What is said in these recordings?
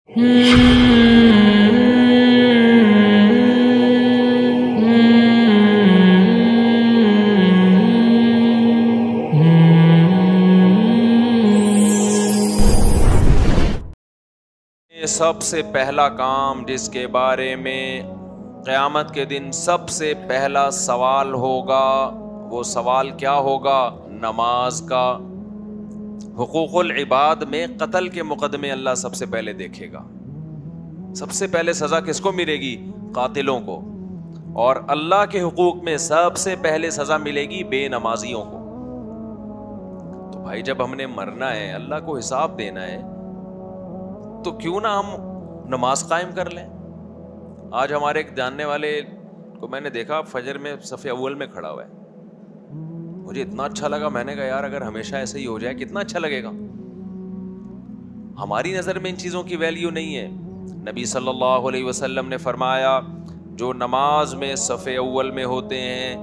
سب سے پہلا کام جس کے بارے میں قیامت کے دن سب سے پہلا سوال ہوگا، وہ سوال کیا ہوگا؟ نماز کا۔ حقوق العباد میں قتل کے مقدمے اللہ سب سے پہلے دیکھے گا۔ سب سے پہلے سزا کس کو ملے گی؟ قاتلوں کو۔ اور اللہ کے حقوق میں سب سے پہلے سزا ملے گی بے نمازیوں کو۔ تو بھائی جب ہم نے مرنا ہے، اللہ کو حساب دینا ہے، تو کیوں نہ ہم نماز قائم کر لیں۔ آج ہمارے ایک جاننے والے کو میں نے دیکھا فجر میں صف اول میں کھڑا ہوا ہے، مجھے اتنا اچھا لگا، میں نے کہا یار اگر ہمیشہ ایسے ہی ہو جائے کتنا اچھا لگے گا۔ ہماری نظر میں ان چیزوں کی ویلیو نہیں ہے۔ نبی صلی اللہ علیہ وسلم نے فرمایا جو نماز میں صف اول میں ہوتے ہیں،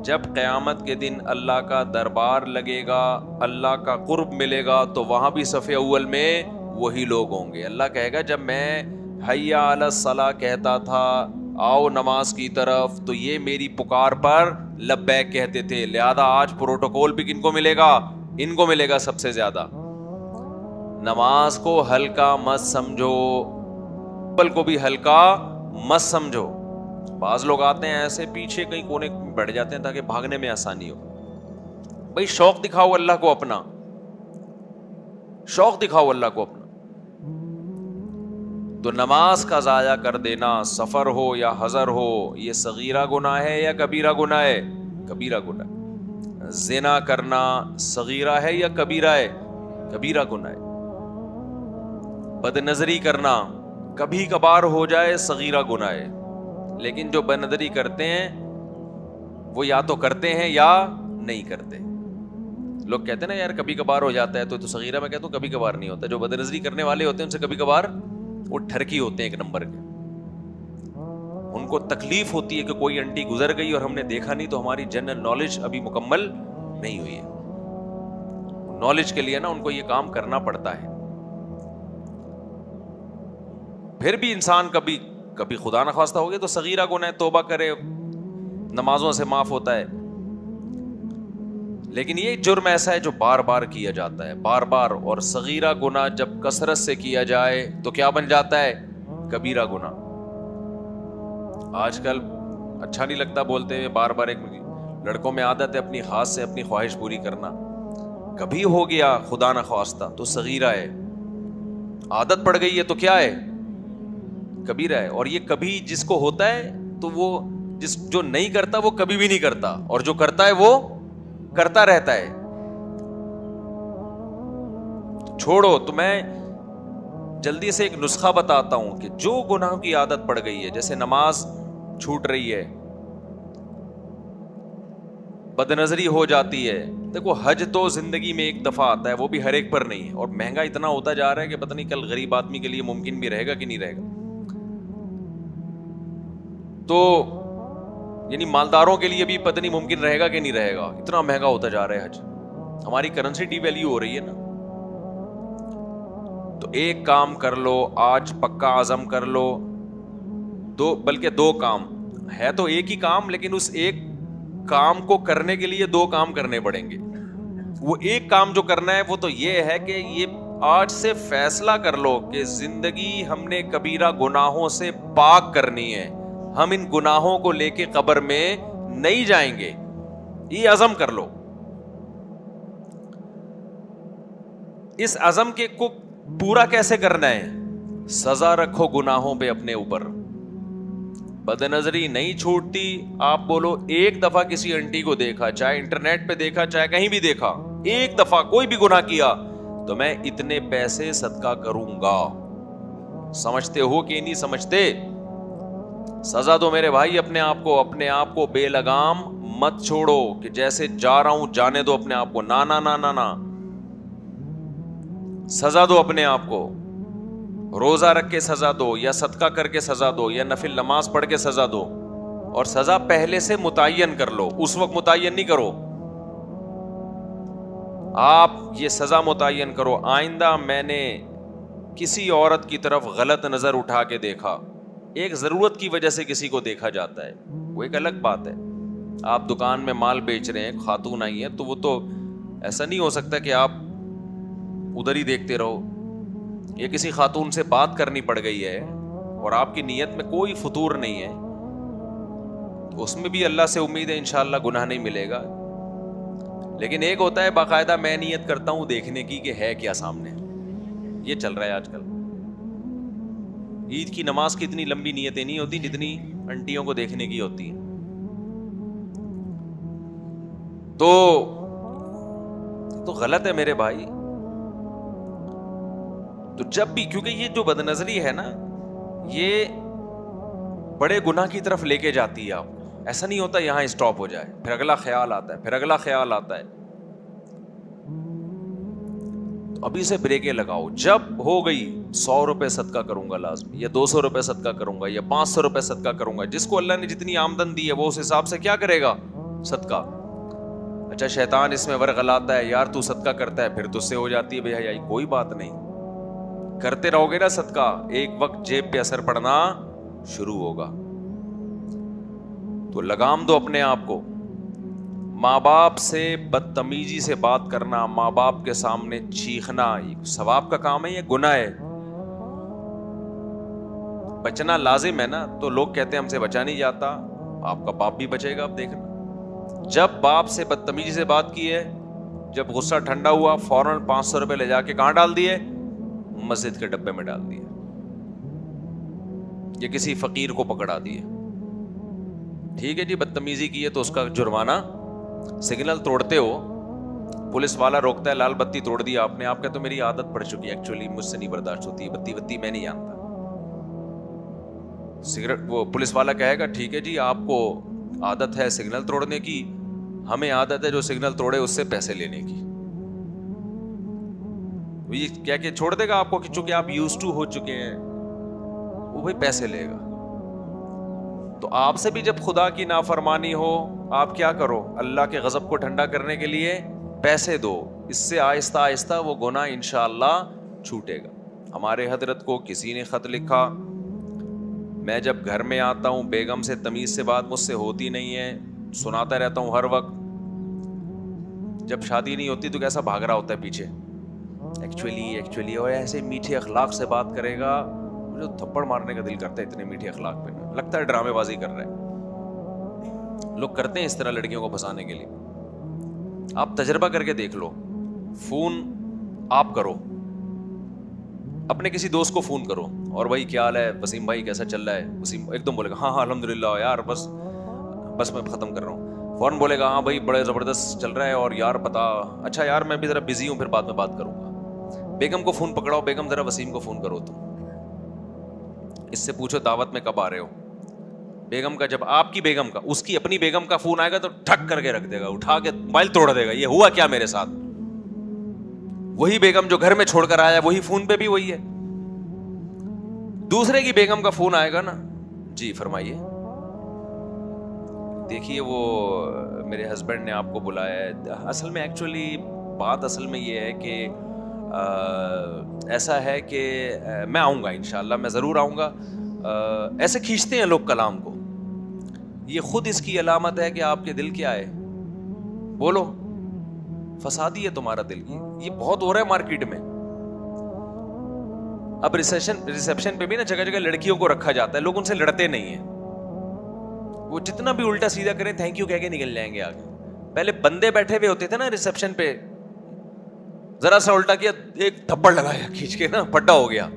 جب قیامت کے دن اللہ کا دربار لگے گا، اللہ کا قرب ملے گا، تو وہاں بھی صف اول میں وہی لوگ ہوں گے۔ اللہ کہے گا جب میں حیا علی الصلاۃ کہتا تھا، آؤ نماز کی طرف، تو یہ میری پکار پر لبیک کہتے تھے، لہذا آج پروٹوکول بھی کن کو ملے گا؟ ان کو ملے گا سب سے زیادہ۔ نماز کو ہلکا مت سمجھو، عمل کو بھی ہلکا مت سمجھو۔ بعض لوگ آتے ہیں ایسے پیچھے کہیں کونے بیٹھ جاتے ہیں تاکہ بھاگنے میں آسانی ہو۔ بھائی شوق دکھاؤ اللہ کو اپنا، شوق دکھاؤ اللہ کو اپنا۔ تو نماز کا ضائع کر دینا، سفر ہو یا حضر ہو، یہ صغیرہ گناہ ہے یا کبیرہ گناہ ہے؟ کبیرہ گناہ ہے۔ زنا کرنا صغیرہ ہے یا کبیرہ ہے؟ کبیرہ گناہ ہے۔ بد نظری کرنا کبھی کبھار ہو جائے صغیرہ گناہ ہے، لیکن جو بد نظری کرتے ہیں وہ یا تو کرتے ہیں یا نہیں کرتے۔ لوگ کہتے ہیں نا یار کبھی کبھار ہو جاتا ہے، تو صغیرہ میں کہتا ہوں کبھی کبھار نہیں ہوتا۔ جو بد نظری کرنے والے ہوتے ہیں ان سے کبھی کبھار وہ ٹھرکی ہوتے ہیں ایک نمبر کے۔ ان کو تکلیف ہوتی ہے کہ کوئی انٹی گزر گئی اور ہم نے دیکھا نہیں، تو ہماری جنرل نالج ابھی مکمل نہیں ہوئی ہے۔ نالج کے لیے نا ان کو یہ کام کرنا پڑتا ہے۔ پھر بھی انسان کبھی خدا نخواستہ ہو گیا تو صغیرہ گناہ ہے، توبہ کرے، نمازوں سے معاف ہوتا ہے۔ لیکن یہ جرم ایسا ہے جو بار بار کیا جاتا ہے، بار بار، اور صغیرہ گناہ جب کثرت سے کیا جائے تو کیا بن جاتا ہے؟ کبیرہ گناہ۔ آج کل اچھا نہیں لگتا بولتے ہوئے، بار بار ایک لڑکوں میں عادت ہے اپنی خاص سے اپنی خواہش پوری کرنا، کبھی ہو گیا خدا نخواستہ تو صغیرہ ہے، عادت پڑ گئی ہے تو کیا ہے؟ کبیرہ ہے۔ اور یہ کبھی جس کو ہوتا ہے تو وہ جو نہیں کرتا وہ کبھی بھی نہیں کرتا، اور جو کرتا ہے وہ کرتا رہتا ہے۔ چھوڑو۔ تو میں جلدی سے ایک نسخہ بتاتا ہوں کہ جو گناہ کی عادت پڑ گئی ہے، جیسے نماز چھوٹ رہی ہے، بد نظری ہو جاتی ہے۔ دیکھو حج تو زندگی میں ایک دفعہ آتا ہے، وہ بھی ہر ایک پر نہیں ہے، اور مہنگا اتنا ہوتا جا رہا ہے کہ پتہ نہیں کل غریب آدمی کے لیے ممکن بھی رہے گا کہ نہیں رہے گا۔ تو یعنی مالداروں کے لیے بھی پتہ نہیں ممکن رہے گا کہ نہیں رہے گا، اتنا مہنگا ہوتا جا رہا ہے حج۔ ہماری کرنسی ڈی ویلیو ہو رہی ہے نا۔ تو ایک کام کر لو آج، پکا عزم کر لو، بلکہ دو کام ہے تو ایک ہی کام، لیکن اس ایک کام کو کرنے کے لیے دو کام کرنے پڑیں گے۔ وہ ایک کام جو کرنا ہے وہ تو یہ ہے کہ یہ آج سے فیصلہ کر لو کہ زندگی ہم نے کبیرہ گناہوں سے پاک کرنی ہے، ہم ان گناہوں کو لے کے قبر میں نہیں جائیں گے۔ یہ عزم کر لو۔ اس عزم کے کو پورا کیسے کرنا ہے؟ سزا رکھو گناہوں پہ اپنے اوپر۔ بد نظری نہیں چھوٹتی۔ آپ بولو ایک دفعہ کسی انٹی کو دیکھا، چاہے انٹرنیٹ پہ دیکھا چاہے کہیں بھی دیکھا، ایک دفعہ کوئی بھی گناہ کیا تو میں اتنے پیسے صدقہ کروں گا۔ سمجھتے ہو کہ نہیں سمجھتے؟ سزا دو میرے بھائی اپنے آپ کو بے لگام مت چھوڑو کہ جیسے جا رہا ہوں جانے دو اپنے آپ کو۔ نا نا نا نا نا، سزا دو اپنے آپ کو۔ روزہ رکھ کے سزا دو، یا صدقہ کر کے سزا دو، یا نفل نماز پڑھ کے سزا دو، اور سزا پہلے سے متعین کر لو، اس وقت متعین نہیں کرو۔ آپ یہ سزا متعین کرو، آئندہ میں نے کسی عورت کی طرف غلط نظر اٹھا کے دیکھا, ایک ضرورت کی وجہ سے کسی کو دیکھا جاتا ہے, وہ ایک الگ بات ہے. آپ دکان میں مال بیچ رہے ہیں, خاتون آئی ہے, تو وہ تو ایسا نہیں ہو سکتا کہ آپ ادھر ہی دیکھتے رہو. یہ کسی خاتون سے بات کرنی پڑ گئی ہے اور آپ کی نیت میں کوئی فطور نہیں ہے, تو اس میں بھی اللہ سے امید ہے انشاءاللہ گناہ نہیں ملے گا. لیکن ایک ہوتا ہے باقاعدہ میں نیت کرتا ہوں دیکھنے کی کہ ہے کیا سامنے, یہ چل رہا ہے آج کل. عید کی نماز کی اتنی لمبی نیتیں نہیں ہوتی جتنی انٹیوں کو دیکھنے کی ہوتی ہیں. تو غلط ہے میرے بھائی. تو جب بھی, کیونکہ یہ جو بد نظری ہے نا, یہ بڑے گناہ کی طرف لے کے جاتی ہے آپ کو. ایسا نہیں ہوتا یہاں اسٹاپ ہو جائے, پھر اگلا خیال آتا ہے, پھر اگلا خیال آتا ہے. تو ابھی سے بریکیں لگاؤ. جب ہو گئی 100 روپے صدقہ کروں گا لازمی, یا 200 روپے صدقہ کروں گا, یا 500 روپے صدقہ کروں گا. جس کو اللہ نے جتنی آمدن دی ہے وہ اس حساب سے کیا کرے گا, صدقہ. اچھا شیطان اس میں ورغلاتا ہے, یار تو صدقہ کرتا ہے, پھر تو اس سے ہو جاتی ہے بے حیائی. کوئی بات نہیں, کرتے رہو گے نا صدقہ, ایک وقت جیب پہ اثر پڑنا شروع ہوگا. تو لگام دو اپنے آپ کو. ماں باپ سے بدتمیزی سے بات کرنا, ماں باپ کے سامنے چیخنا, ثواب کا کام ہے یہ گناہ ہے؟ بچنا لازم ہے نا, تو لوگ کہتے ہیں ہم سے بچا نہیں جاتا. آپ کا باپ بھی بچے گا, اب دیکھنا. جب باپ سے بدتمیزی سے بات کی ہے, جب غصہ ٹھنڈا ہوا, فوراً 500 روپے لے جا کے کہاں ڈال دیے, مسجد کے ڈبے میں ڈال دیے, یا کسی فقیر کو پکڑا دیے. ٹھیک ہے جی, بدتمیزی کی ہے تو اس کا جرمانہ. سگنل توڑتے ہو, پولیس والا روکتا ہے, لال بتی توڑ دی آپ نے, آپ کا تو میری عادت پڑ چکی ہے, ایکچولی مجھ سے نہیں برداشت ہوتی بتی میں نہیں جانتا. سگریٹ, وہ پولیس والا کہے گا ٹھیک ہے جی آپ کو عادت ہے سگنل توڑنے کی, ہمیں عادت ہے جو سگنل توڑے اس سے پیسے لینے کی. یہ کیا کہ چھوڑ دے گا آپ کو, کہ چونکہ آپ یوز ٹو ہو چکے ہیں, وہ بھائی پیسے لے گا. تو آپ سے بھی جب خدا کی نافرمانی ہو, آپ کیا کرو, اللہ کے غضب کو ٹھنڈا کرنے کے لیے پیسے دو. اس سے آہستہ آہستہ وہ گناہ انشاءاللہ چھوٹے گا. ہمارے حضرت کو کسی نے خط لکھا, میں جب گھر میں آتا ہوں بیگم سے تمیز سے بات مجھ سے ہوتی نہیں ہے, سناتا رہتا ہوں ہر وقت. جب شادی نہیں ہوتی تو کیسا بھاگ رہا ہوتا ہے پیچھے, ایکچولی اور ایسے میٹھے اخلاق سے بات کرے گا, مجھے تھپڑ مارنے کا دل کرتا ہے اتنے میٹھے اخلاق پہ, لگتا ہے ڈرامے بازی کر رہے ہیں. لوگ کرتے ہیں اس طرح لڑکیوں کو پھنسانے کے لیے. آپ تجربہ کر کے دیکھ لو. فون آپ کرو, اپنے کسی دوست کو فون کرو, اور بھائی کیا حال ہے وسیم بھائی, کیسا چل رہا ہے؟ وسیم ایک دم بولے گا ہاں الحمدللہ یار, بس میں ختم کر رہا ہوں. فوراً بولے گا ہاں بھائی بڑے زبردست چل رہا ہے, اور یار پتا اچھا یار میں بھی ذرا بزی ہوں, پھر بعد میں بات کروں گا. بیگم کو فون پکڑاؤ, بیگم ذرا وسیم کو فون کرو, تم اس سے پوچھو دعوت میں کب آ رہے ہو. بیگم کا, جب آپ کی بیگم کا, اس کی اپنی بیگم کا فون آئے گا تو ٹھک کر کے رکھ دے گا, اٹھا کے موبائل توڑ دے گا, یہ ہوا کیا میرے ساتھ. وہی بیگم جو گھر میں چھوڑ کر آیا وہی فون پہ بھی وہی ہے. دوسرے کی بیگم کا فون آئے گا نا, جی فرمائیے, دیکھیے وہ میرے ہسبینڈ نے آپ کو بلایا ہے. اصل میں ایکچولی بات اصل میں یہ ہے کہ ایسا ہے کہ میں آؤں گا انشاءاللہ, میں ضرور آؤں گا. ایسے کھینچتے ہیں لوگ کلام کو. یہ خود اس کی علامت ہے کہ آپ کے دل کیا ہے, بولو فسادی ہے تمہارا دل. یہ بہت ہو رہا ہے مارکیٹ میں. اب ریسیپشن پہ بھی نا جگہ جگہ لڑکیوں کو رکھا جاتا ہے, لوگ ان سے لڑتے نہیں ہیں. وہ جتنا بھی الٹا سیدھا کریں تھینک یو کہہ کے نکل جائیں گے آگے. پہلے بندے بیٹھے ہوئے ہوتے تھے نا ریسیپشن پہ, ذرا سا الٹا کیا ایک تھپڑ لگایا کھینچ کے نا, پھٹا ہو گیا.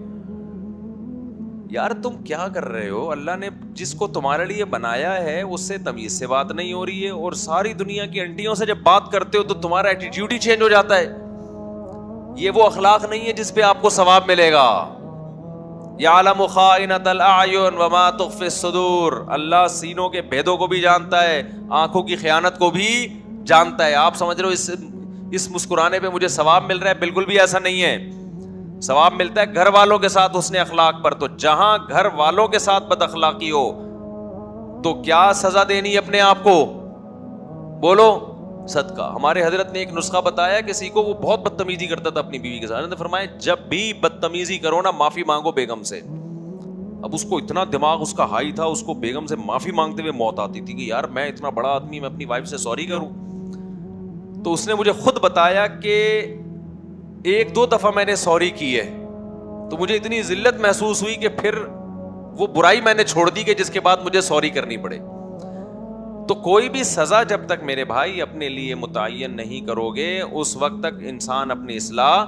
یار تم کیا کر رہے ہو؟ اللہ نے جس کو تمہارے لیے بنایا ہے اس سے تمیز سے بات نہیں ہو رہی ہے, اور ساری دنیا کی انٹیوں سے جب بات کرتے ہو تو تمہارا ایٹیٹیوڈ ہی چینج ہو جاتا ہے. یہ وہ اخلاق نہیں ہے جس پہ آپ کو ثواب ملے گا. یعلم خائنۃ الاعین وما تخفی الصدور, اللہ سینوں کے بھیدوں کو بھی جانتا ہے, آنکھوں کی خیانت کو بھی جانتا ہے. آپ سمجھ رہے ہو اس مسکرانے پہ مجھے ثواب مل رہا ہے؟ بالکل بھی ایسا نہیں ہے. ثواب ملتا ہے گھر والوں کے ساتھ حسن اخلاق پر. تو جہاں گھر والوں کے ساتھ بد اخلاقی ہو تو کیا سزا دینی اپنے آپ کو, بولو. صدقہ. ہمارے حضرت نے ایک نسخہ بتایا کسی کو, وہ بہت بدتمیزی کرتا تھا اپنی بیوی کے ساتھ, فرمایا جب بھی بدتمیزی کرو نا معافی مانگو بیگم سے. اب اس کو اتنا دماغ اس کا ہائی تھا, اس کو بیگم سے معافی مانگتے ہوئے موت آتی تھی کہ یار میں اتنا بڑا آدمی, میں اپنی وائف سے سوری کروں. تو اس نے مجھے خود بتایا کہ 1-2 دفعہ میں نے سوری کی ہے تو مجھے اتنی ذلت محسوس ہوئی کہ پھر وہ برائی میں نے چھوڑ دی کہ جس کے بعد مجھے سوری کرنی پڑے. تو کوئی بھی سزا جب تک میرے بھائی اپنے لیے متعین نہیں کرو گے اس وقت تک انسان اپنی اصلاح